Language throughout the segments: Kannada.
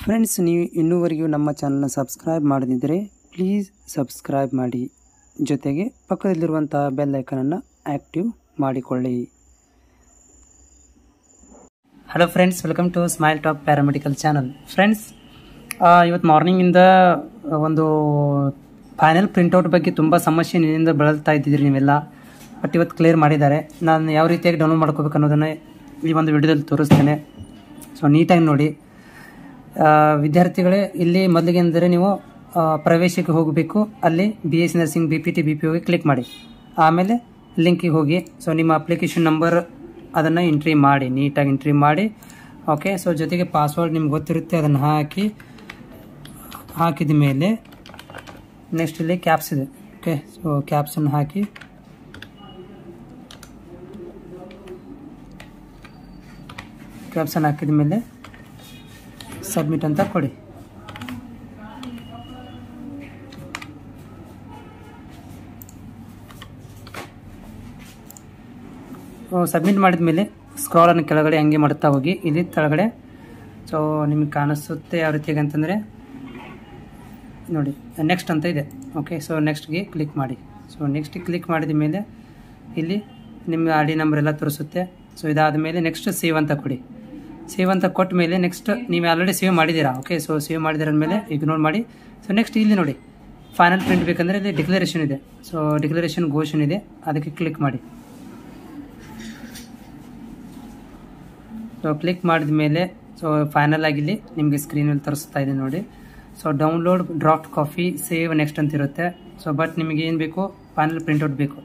ಫ್ರೆಂಡ್ಸ್, ನೀವು ಇನ್ನೂವರೆಗೂ ನಮ್ಮ ಚಾನಲ್ನ ಸಬ್ಸ್ಕ್ರೈಬ್ ಮಾಡದಿದ್ದರೆ ಪ್ಲೀಸ್ ಸಬ್ಸ್ಕ್ರೈಬ್ ಮಾಡಿ, ಜೊತೆಗೆ ಪಕ್ಕದಲ್ಲಿರುವಂಥ ಬೆಲ್ ಐಕನನ್ನು ಆ್ಯಕ್ಟಿವ್ ಮಾಡಿಕೊಳ್ಳಿ. Hello friends, welcome to smile top paramedical channel. Friends, ಇವತ್ತು ಮಾರ್ನಿಂಗಿಂದ ಒಂದು ಫೈನಲ್ ಪ್ರಿಂಟೌಟ್ ಬಗ್ಗೆ ತುಂಬ ಸಮಸ್ಯೆ ನಿನ್ನಿಂದ ಬಳಲ್ತಾ ಇದ್ದಿದ್ರಿ ನೀವೆಲ್ಲ. ಬಟ್ ಇವತ್ತು ಕ್ಲಿಯರ್ ಮಾಡಿದ್ದಾರೆ. ನಾನು ಯಾವ ರೀತಿಯಾಗಿ ಡೌನ್ಲೋಡ್ ಮಾಡ್ಕೋಬೇಕು ಅನ್ನೋದನ್ನು ಈ ಒಂದು ವಿಡಿಯೋದಲ್ಲಿ ತೋರಿಸ್ತೇನೆ. ಸೊ ನೀಟಾಗಿ ನೋಡಿ ವಿದ್ಯಾರ್ಥಿಗಳೇ. ಇಲ್ಲಿ ಮೊದಲಿಗೆ ಅಂದರೆ ನೀವು ಪ್ರವೇಶಕ್ಕೆ ಹೋಗಬೇಕು. ಅಲ್ಲಿ BSc nursing BPT BPO click ಮಾಡಿ. ಆಮೇಲೆ ಲಿಂಕಿಗೆ ಹೋಗಿ ಸೊ ನಿಮ್ಮ ಅಪ್ಲಿಕೇಶನ್ ನಂಬರ್ ಅದನ್ನು ಎಂಟ್ರಿ ಮಾಡಿ, ನೀಟಾಗಿ ಎಂಟ್ರಿ ಮಾಡಿ. ಓಕೆ, ಸೊ ಜೊತೆಗೆ ಪಾಸ್ವರ್ಡ್ ನಿಮ್ಗೆ ಗೊತ್ತಿರುತ್ತೆ, ಅದನ್ನು ಹಾಕಿದ ಮೇಲೆ ನೆಕ್ಸ್ಟ್ ಇಲ್ಲಿ ಕ್ಯಾಪ್ಸ್ ಇದೆ. ಓಕೆ, ಸೊ ಕ್ಯಾಪ್ಸನ್ನು ಹಾಕಿ ಹಾಕಿದ ಮೇಲೆ ಸಬ್ಮಿಟ್ ಅಂತ ಕೊಡಿ. ಸಬ್ಮಿಟ್ ಮಾಡಿದ ಮೇಲೆ ಸ್ಕ್ರಾಲನ್ನು ಕೆಳಗಡೆ ಹಂಗೆ ಮಾಡ್ತಾ ಹೋಗಿ. ಇಲ್ಲಿ ಕೆಳಗಡೆ ಸೊ ನಿಮಗೆ ಕಾಣಿಸುತ್ತೆ ಯಾವ ರೀತಿಯಾಗಿ ಅಂತಂದರೆ ನೋಡಿ, ನೆಕ್ಸ್ಟ್ ಅಂತ ಇದೆ. ಓಕೆ, ಸೊ ನೆಕ್ಸ್ಟ್ಗೆ ಕ್ಲಿಕ್ ಮಾಡಿ. ಸೊ ನೆಕ್ಸ್ಟ್ ಕ್ಲಿಕ್ ಮಾಡಿದ ಮೇಲೆ ಇಲ್ಲಿ ನಿಮ್ಮ ID ನಂಬರ್ ಎಲ್ಲ ತೋರಿಸುತ್ತೆ. ಸೊ ಇದಾದ ಮೇಲೆ ನೆಕ್ಸ್ಟ್ ಸೇವ್ ಅಂತ ಕೊಡಿ. ಸೇವ್ ಅಂತ ಕೊಟ್ಟ ಮೇಲೆ ನೆಕ್ಸ್ಟ್ ನೀವು ಆಲ್ರೆಡಿ ಸೇವ್ ಮಾಡಿದ್ದೀರಾ. ಓಕೆ, ಸೊ ಸೇವ್ ಮಾಡಿದ್ದೀರ ಮೇಲೆ ಇಗ್ನೋರ್ ಮಾಡಿ. ಸೊ ನೆಕ್ಸ್ಟ್ ಇಲ್ಲಿ ನೋಡಿ, ಫೈನಲ್ ಪ್ರಿಂಟ್ ಬೇಕಂದರೆ ಇಲ್ಲಿ ಡಿಕ್ಲರೇಷನ್ ಇದೆ. ಸೊ ಡಿಕ್ಲರೇಷನ್ ಘೋಷಣೆ ಇದೆ, ಅದಕ್ಕೆ ಕ್ಲಿಕ್ ಮಾಡಿ. ಸೊ ಕ್ಲಿಕ್ ಮಾಡಿದ ಮೇಲೆ ಸೊ ಫೈನಲ್ ಆಗಿ ಇಲ್ಲಿ ನಿಮಗೆ ಸ್ಕ್ರೀನಲ್ಲಿ ತೋರಿಸ್ತಾ ಇದೆ ನೋಡಿ. So download draft copy save next ಅಂತ ಇರುತ್ತೆ. ಸೊ ಬಟ್ ನಿಮಗೆ ಏನು ಬೇಕು, ಫೈನಲ್ ಪ್ರಿಂಟೌಟ್ ಬೇಕು.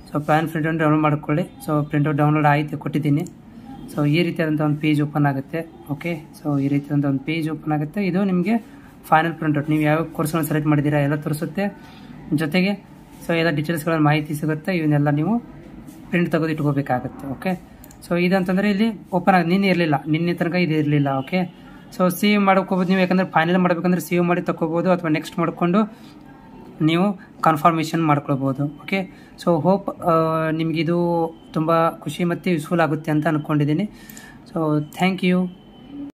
ಸೊ ಫೈನಲ್ ಪ್ರಿಂಟೌಟ್ ಡೌನ್ಲೋಡ್ ಮಾಡ್ಕೊಳ್ಳಿ. ಸೊ ಪ್ರಿಂಟೌಟ್ ಡೌನ್ಲೋಡ್ ಆಯಿತು, ಕೊಟ್ಟಿದ್ದೀನಿ. ಸೊ ಈ ರೀತಿಯಾದಂಥ ಒಂದು ಪೇಜ್ ಓಪನ್ ಆಗುತ್ತೆ. ಓಕೆ, ಸೊ ಈ ರೀತಿಯಾದಂಥ ಒಂದು ಪೇಜ್ ಓಪನ್ ಆಗುತ್ತೆ. ಇದು ನಿಮಗೆ ಫೈನಲ್ ಪ್ರಿಂಟೌಟ್. ನೀವು ಯಾವ ಕೋರ್ಸ್ಗಳನ್ನು ಸೆಲೆಕ್ಟ್ ಮಾಡಿದ್ದೀರಾ ಎಲ್ಲ ತೋರಿಸುತ್ತೆ. ಜೊತೆಗೆ ಸೊ ಎಲ್ಲ ಡೀಟೇಲ್ಸ್ಗಳ ಮಾಹಿತಿ ಸಿಗುತ್ತೆ. ಇವನ್ನೆಲ್ಲ ನೀವು ಪ್ರಿಂಟ್ ತೆಗೆದು ಇಟ್ಕೋಬೇಕಾಗುತ್ತೆ. ಓಕೆ, ಸೊ ಇದಂತಂದರೆ ಇಲ್ಲಿ ಓಪನ್ ಆಗಿ ನಿನ್ನೆ ತನಕ ಇದು ಇರಲಿಲ್ಲ. ಓಕೆ, ಸೊ ಸೇವ್ ಮಾಡ್ಕೋಬೋದು ನೀವು. ಯಾಕಂದರೆ ಫೈನಲ್ ಮಾಡಬೇಕಂದ್ರೆ ಸೇವ್ ಮಾಡಿ ತಗೋಬೋದು, ಅಥವಾ ನೆಕ್ಸ್ಟ್ ಮಾಡಿಕೊಂಡು ನೀವು ಕನ್ಫರ್ಮೇಷನ್ ಮಾಡ್ಕೊಳ್ಬೋದು. ಓಕೆ, ಸೊ ಹೋಪ್ ನಿಮಗಿದು ತುಂಬ ಖುಷಿ ಮತ್ತು ಯೂಸ್ಫುಲ್ ಆಗುತ್ತೆ ಅಂತ ಅಂದ್ಕೊಂಡಿದ್ದೀನಿ. So thank you.